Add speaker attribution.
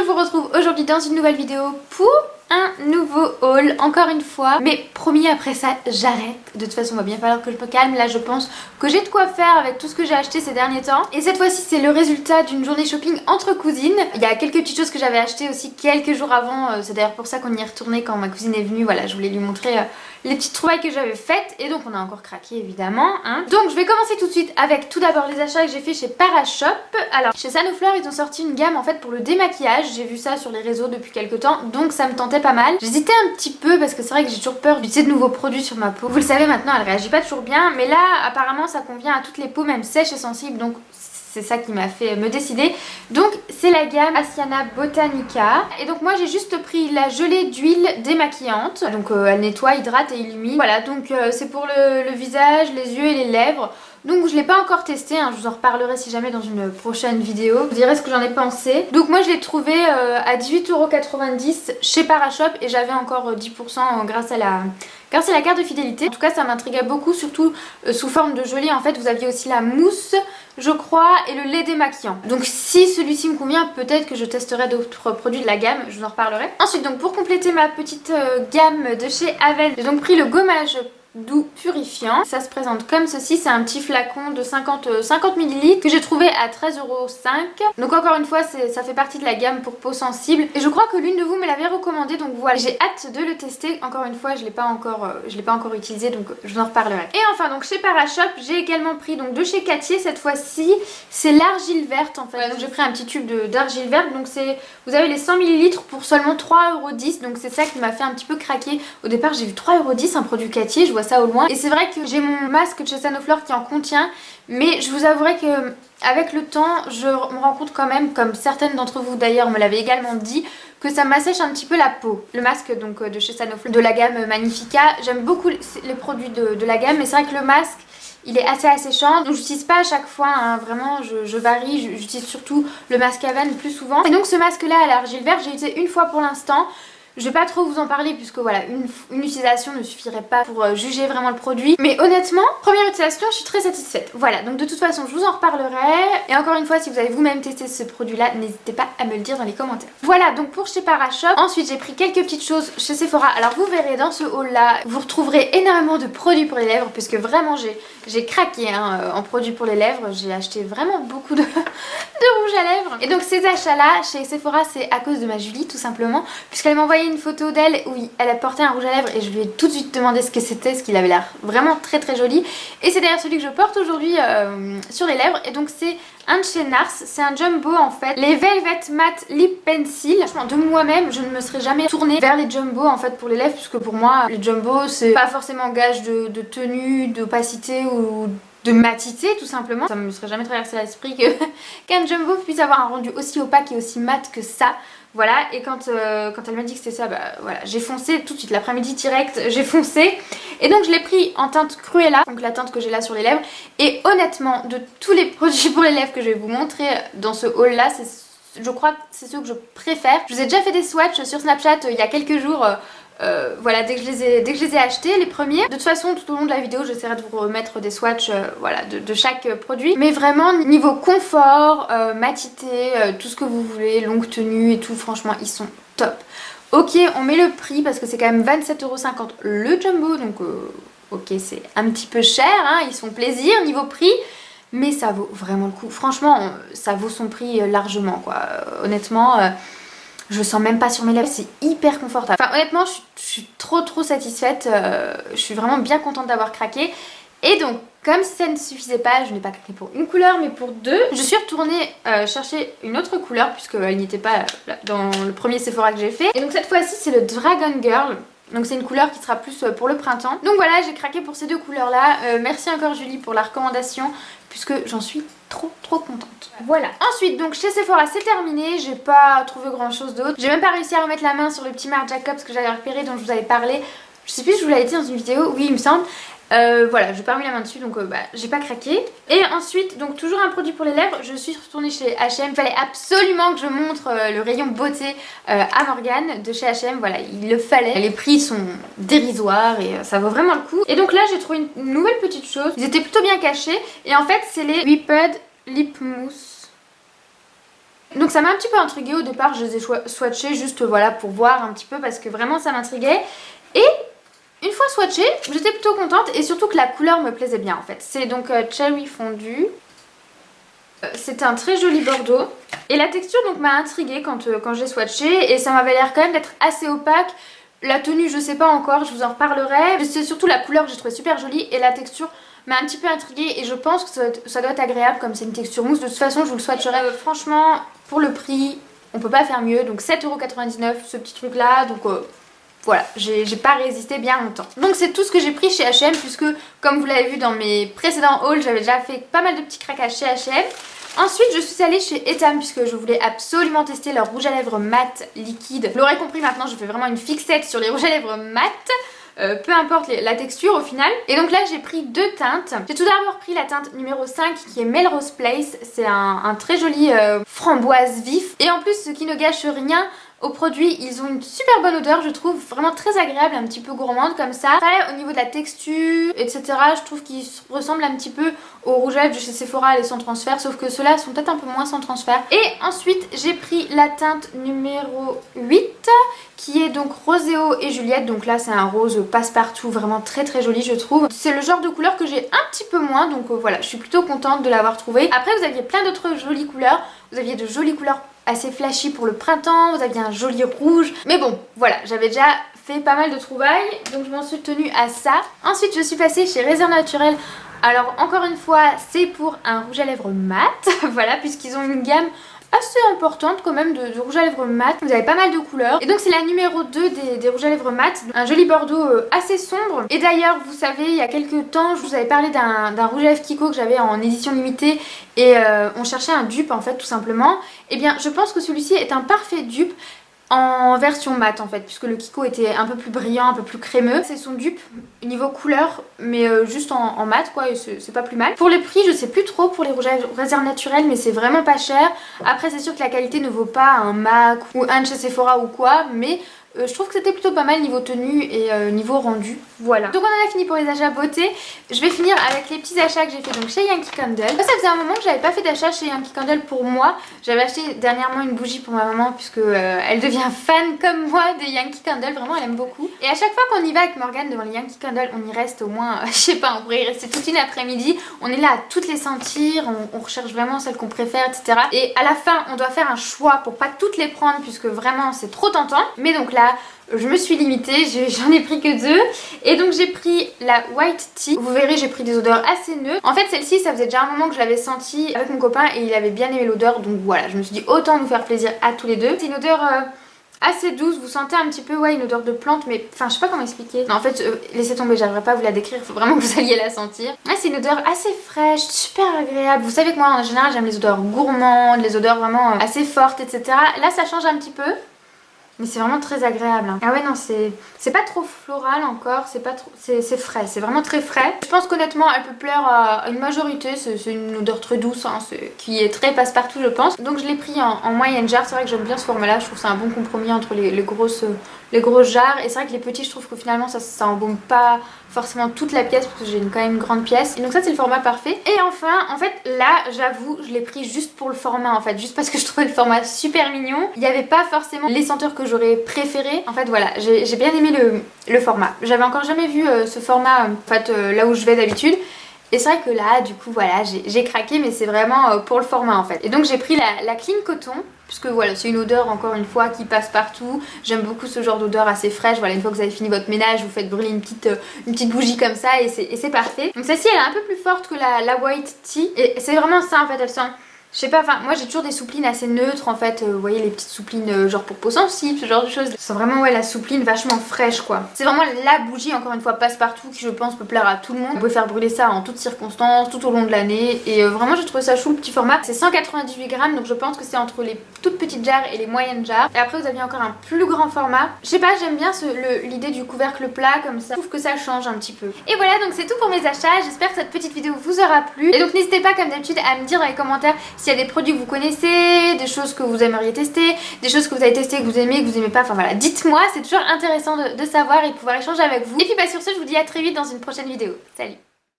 Speaker 1: vous retrouve aujourd'hui dans une nouvelle vidéo pour un nouveau haul, encore une fois. Mais promis, après ça, j'arrête. De toute façon, il va bien falloir que je me calme. Là, je pense que j'ai de quoi faire avec tout ce que j'ai acheté ces derniers temps. Et cette fois-ci, c'est le résultat d'une journée shopping entre cousines. Il y a quelques petites choses que j'avais achetées aussi quelques jours avant. C'est d'ailleurs pour ça qu'on y est retourné quand ma cousine est venue. Voilà, je voulais lui montrer les petites trouvailles que j'avais faites. Et donc, on a encore craqué, évidemment. Donc, je vais commencer tout de suite avec tout d'abord les achats que j'ai fait chez Parashop. Alors, chez Sanofleur, ils ont sorti une gamme en fait pour le démaquillage. J'ai vu ça sur les réseaux depuis quelques temps. Donc, ça me tentait pas mal. J'hésitais un petit peu parce que c'est vrai que j'ai toujours peur d'utiliser de nouveaux produits sur ma peau. Vous le savez maintenant, elle réagit pas toujours bien, mais là apparemment ça convient à toutes les peaux, même sèches et sensibles, donc c'est ça qui m'a fait me décider. Donc c'est la gamme Asiana Botanica. Et donc moi j'ai juste pris la gelée d'huile démaquillante. Donc elle nettoie, hydrate et illumine. Voilà, donc c'est pour le visage, les yeux et les lèvres. Donc je l'ai pas encore testé, hein, je vous en reparlerai si jamais dans une prochaine vidéo. Je vous dirai ce que j'en ai pensé. Donc moi je l'ai trouvé à 18,90€ chez Parashop et j'avais encore 10% grâce à la carte de fidélité. En tout cas ça m'intriguait beaucoup, surtout sous forme de gelée. En fait vous aviez aussi la mousse je crois et le lait démaquillant. Donc si celui-ci me convient, peut-être que je testerai d'autres produits de la gamme, je vous en reparlerai. Ensuite donc pour compléter ma petite gamme de chez Aven, j'ai donc pris le gommage doux purifiant. Ça se présente comme ceci, c'est un petit flacon de 50 ml que j'ai trouvé à 13,05€. Donc encore une fois ça fait partie de la gamme pour peau sensible et je crois que l'une de vous me l'avait recommandé, donc voilà, j'ai hâte de le tester. Encore une fois je l'ai pas encore utilisé, donc je vous en reparlerai. Et enfin donc chez Parashop j'ai également pris donc de chez Cattier, cette fois-ci c'est l'argile verte en fait. Voilà, donc j'ai pris un petit tube d'argile verte, donc c'est, vous avez les 100 ml pour seulement 3,10€, donc c'est ça qui m'a fait un petit peu craquer. Au départ j'ai vu 3,10€ un produit Cattier, je vois ça au loin, et c'est vrai que j'ai mon masque de chez Sanofleur qui en contient, mais je vous avouerai que avec le temps je me rends compte quand même, comme certaines d'entre vous d'ailleurs me l'avaient également dit, que ça m'assèche un petit peu la peau. Le masque donc de chez Sanofleur de la gamme Magnifica, j'aime beaucoup les produits de la gamme, mais c'est vrai que le masque il est assez asséchant, donc j'utilise pas à chaque fois, hein, vraiment je varie, j'utilise surtout le masque Aven plus souvent. Et donc ce masque là à l'argile verte j'ai utilisé une fois pour l'instant. Je vais pas trop vous en parler puisque voilà, une utilisation ne suffirait pas pour juger vraiment le produit. Mais honnêtement, première utilisation, je suis très satisfaite. Voilà, donc de toute façon, je vous en reparlerai. Et encore une fois, si vous avez vous-même testé ce produit-là, n'hésitez pas à me le dire dans les commentaires. Voilà, donc pour chez Parashop. Ensuite, j'ai pris quelques petites choses chez Sephora. Alors vous verrez dans ce haul-là, vous retrouverez énormément de produits pour les lèvres puisque vraiment, j'ai craqué hein, en produits pour les lèvres. J'ai acheté vraiment beaucoup de rouge à lèvres. Et donc ces achats-là, chez Sephora, c'est à cause de ma Julie, tout simplement. Puisqu'elle m'a envoyé une photo d'elle où elle a porté un rouge à lèvres et je lui ai tout de suite demandé ce que c'était, ce qu'il avait l'air vraiment très très joli. Et c'est d'ailleurs celui que je porte aujourd'hui sur les lèvres. Et donc c'est un de chez Nars, c'est un jumbo en fait, les Velvet Matte Lip Pencil. Franchement de moi-même je ne me serais jamais tournée vers les jumbo en fait pour les lèvres, puisque pour moi les jumbo c'est pas forcément gage de tenue, d'opacité ou de matité tout simplement. Ça me serait jamais traversé l'esprit qu'un jumbo puisse avoir un rendu aussi opaque et aussi mat que ça. Voilà, et quand elle m'a dit que c'était ça, bah voilà, j'ai foncé tout de suite, l'après-midi direct, j'ai foncé. Et donc je l'ai pris en teinte Cruella, donc la teinte que j'ai là sur les lèvres. Et honnêtement, de tous les produits pour les lèvres que je vais vous montrer dans ce haul là, je crois que c'est ceux que je préfère. Je vous ai déjà fait des swatchs sur Snapchat il y a quelques jours. Voilà, dès que je les ai achetés, les premiers. De toute façon, tout au long de la vidéo, j'essaierai de vous remettre des swatchs voilà, de chaque produit. Mais vraiment, niveau confort, matité, tout ce que vous voulez, longue tenue et tout, franchement, ils sont top. Ok, on met le prix parce que c'est quand même 27,50€ le jumbo, donc ok, c'est un petit peu cher, hein, ils sont plaisir niveau prix. Mais ça vaut vraiment le coup. Franchement, ça vaut son prix largement, quoi. Honnêtement... je sens même pas sur mes lèvres, c'est hyper confortable. Enfin honnêtement je suis trop satisfaite, je suis vraiment bien contente d'avoir craqué. Et donc comme ça ne suffisait pas, je n'ai pas craqué pour une couleur mais pour deux. Je suis retournée chercher une autre couleur puisqu'elle n'était pas dans le premier Sephora que j'ai fait. Et donc cette fois-ci c'est le Dragon Girl. Donc c'est une couleur qui sera plus pour le printemps. Donc voilà, j'ai craqué pour ces deux couleurs là. Merci encore Julie pour la recommandation puisque j'en suis trop contente. Voilà. Ensuite donc chez Sephora c'est terminé, j'ai pas trouvé grand chose d'autre. J'ai même pas réussi à remettre la main sur le petit Marc Jacobs que j'avais repéré, dont je vous avais parlé. Je sais plus si je vous l'avais dit dans une vidéo, oui il me semble. Voilà, j'ai pas mis la main dessus donc bah, j'ai pas craqué. Et ensuite, donc toujours un produit pour les lèvres, je suis retournée chez H&M. Il fallait absolument que je montre le rayon beauté à Morgane de chez H&M. Voilà, il le fallait. Les prix sont dérisoires et ça vaut vraiment le coup. Et donc là, j'ai trouvé une nouvelle petite chose. Ils étaient plutôt bien cachés. Et en fait, c'est les Whipped Lip Mousse. Donc ça m'a un petit peu intriguée au départ, je les ai swatchés juste voilà pour voir un petit peu parce que vraiment ça m'intriguait. Et une fois swatchée, j'étais plutôt contente et surtout que la couleur me plaisait bien en fait. C'est donc Cherry Fondu. C'est un très joli bordeaux. Et la texture donc m'a intriguée quand j'ai swatché et ça m'avait l'air quand même d'être assez opaque. La tenue je sais pas encore, je vous en reparlerai. C'est surtout la couleur que j'ai trouvé super jolie et la texture m'a un petit peu intriguée et je pense que ça doit être agréable comme c'est une texture mousse. De toute façon je vous le swatcherai. Franchement pour le prix on peut pas faire mieux. Donc 7,99€ ce petit truc là. Donc voilà, j'ai pas résisté bien longtemps. Donc c'est tout ce que j'ai pris chez H&M puisque comme vous l'avez vu dans mes précédents hauls, j'avais déjà fait pas mal de petits craquages chez H&M. Ensuite je suis allée chez Etam puisque je voulais absolument tester leur rouge à lèvres mat liquide. Vous l'aurez compris maintenant, je fais vraiment une fixette sur les rouges à lèvres mat. Peu importe la texture au final. Et donc là j'ai pris deux teintes. J'ai tout d'abord pris la teinte numéro 5 qui est Melrose Place. C'est un très joli framboise vif. Et en plus ce qui ne gâche rien au produit, ils ont une super bonne odeur, je trouve, vraiment très agréable, un petit peu gourmande comme ça. Après, au niveau de la texture, etc., je trouve qu'ils ressemblent un petit peu aux rouges à lèvres de chez Sephora, les sans transfert, sauf que ceux-là sont peut-être un peu moins sans transfert. Et ensuite, j'ai pris la teinte numéro 8, qui est donc Roséo et Juliette. Donc là, c'est un rose passe-partout, vraiment très très joli, je trouve. C'est le genre de couleur que j'ai un petit peu moins, donc voilà, je suis plutôt contente de l'avoir trouvé. Après, vous aviez plein d'autres jolies couleurs. Vous aviez de jolies couleurs assez flashy pour le printemps, vous aviez un joli rouge. Mais bon, voilà, j'avais déjà fait pas mal de trouvailles, donc je m'en suis tenue à ça. Ensuite, je suis passée chez Réserve Naturelle. Alors, encore une fois, c'est pour un rouge à lèvres mat, voilà, puisqu'ils ont une gamme assez importante quand même de rouge à lèvres mat. Vous avez pas mal de couleurs. Et donc c'est la numéro 2 des rouges à lèvres mat. Un joli bordeaux assez sombre. Et d'ailleurs vous savez il y a quelques temps je vous avais parlé d'un rouge à lèvres Kiko que j'avais en édition limitée. Et on cherchait un dupe en fait tout simplement. Et bien je pense que celui-ci est un parfait dupe en version mat en fait, puisque le Kiko était un peu plus brillant, un peu plus crémeux. C'est son dupe niveau couleur, mais juste en mat quoi, et c'est pas plus mal. Pour le prix, je sais plus trop pour les rouges à lèvres Réserve Naturelle, mais c'est vraiment pas cher. Après c'est sûr que la qualité ne vaut pas un MAC ou un de chez Sephora ou quoi, mais je trouve que c'était plutôt pas mal niveau tenue et niveau rendu. Voilà. Donc on en a fini pour les achats beauté. Je vais finir avec les petits achats que j'ai fait donc chez Yankee Candle. Ça faisait un moment que j'avais pas fait d'achat chez Yankee Candle pour moi. J'avais acheté dernièrement une bougie pour ma maman puisque elle devient fan comme moi des Yankee Candle. Vraiment elle aime beaucoup. Et à chaque fois qu'on y va avec Morgane devant les Yankee Candle, on y reste au moins, je sais pas, on pourrait y rester toute une après-midi. On est là à toutes les sentir, on recherche vraiment celles qu'on préfère, etc. Et à la fin on doit faire un choix pour pas toutes les prendre puisque vraiment c'est trop tentant. Mais donc là je me suis limitée, j'en ai pris que 2. Et donc j'ai pris la White Tea. Vous verrez j'ai pris des odeurs assez neutres. En fait celle-ci ça faisait déjà un moment que je l'avais sentie avec mon copain et il avait bien aimé l'odeur. Donc voilà, je me suis dit autant nous faire plaisir à tous les deux. C'est une odeur assez douce, vous sentez un petit peu ouais une odeur de plante, mais enfin je sais pas comment expliquer. Non, en fait laissez tomber, j'arriverai pas à vous la décrire, il faut vraiment que vous alliez la sentir. Ouais, c'est une odeur assez fraîche, super agréable. Vous savez que moi en général j'aime les odeurs gourmandes, les odeurs vraiment assez fortes, etc. Là ça change un petit peu. Mais c'est vraiment très agréable. Hein. Ah ouais non c'est pas trop floral encore, c'est pas trop, c'est frais, c'est vraiment très frais. Je pense qu'honnêtement elle peut plaire à une majorité, c'est une odeur très douce hein, qui est très passe-partout je pense. Donc je l'ai pris en moyenne jarre, c'est vrai que j'aime bien ce format là, je trouve que c'est un bon compromis entre les grosses jarres. Et c'est vrai que les petits je trouve que finalement ça embaume pas forcément toute la pièce parce que j'ai quand même une grande pièce. Et donc ça c'est le format parfait. Et enfin en fait là j'avoue je l'ai pris juste pour le format en fait, juste parce que je trouvais le format super mignon. Il n'y avait pas forcément les senteurs que j'aurais préférées. En fait voilà, j'ai bien aimé le format. J'avais encore jamais vu ce format en fait là où je vais d'habitude. Et c'est vrai que là du coup voilà j'ai craqué, mais c'est vraiment pour le format en fait. Et donc j'ai pris la Clean Coton puisque voilà c'est une odeur encore une fois qui passe partout. J'aime beaucoup ce genre d'odeur assez fraîche. Voilà, une fois que vous avez fini votre ménage vous faites brûler une petite bougie comme ça et c'est parfait. Donc celle-ci elle est un peu plus forte que la White Tea et c'est vraiment ça en fait, elle sent... Je sais pas, enfin moi j'ai toujours des souplines assez neutres en fait, vous voyez les petites souplines genre pour peau sensible, ce genre de choses. C'est vraiment ouais la soupline vachement fraîche quoi. C'est vraiment la bougie encore une fois passe-partout qui je pense peut plaire à tout le monde. Vous pouvez faire brûler ça en toutes circonstances, tout au long de l'année et vraiment j'ai trouvé ça chou le petit format. C'est 198 grammes donc je pense que c'est entre les toutes petites jarres et les moyennes jarres. Et après vous avez encore un plus grand format. Je sais pas, j'aime bien l'idée du couvercle plat comme ça. Je trouve que ça change un petit peu. Et voilà donc c'est tout pour mes achats. J'espère que cette petite vidéo vous aura plu. Et donc n'hésitez pas comme d'habitude à me dire dans les commentaires s'il y a des produits que vous connaissez, des choses que vous aimeriez tester, des choses que vous avez testées que vous aimez, que vous aimez pas, enfin voilà, dites-moi, c'est toujours intéressant de savoir et de pouvoir échanger avec vous. Et puis bah sur ce, je vous dis à très vite dans une prochaine vidéo. Salut!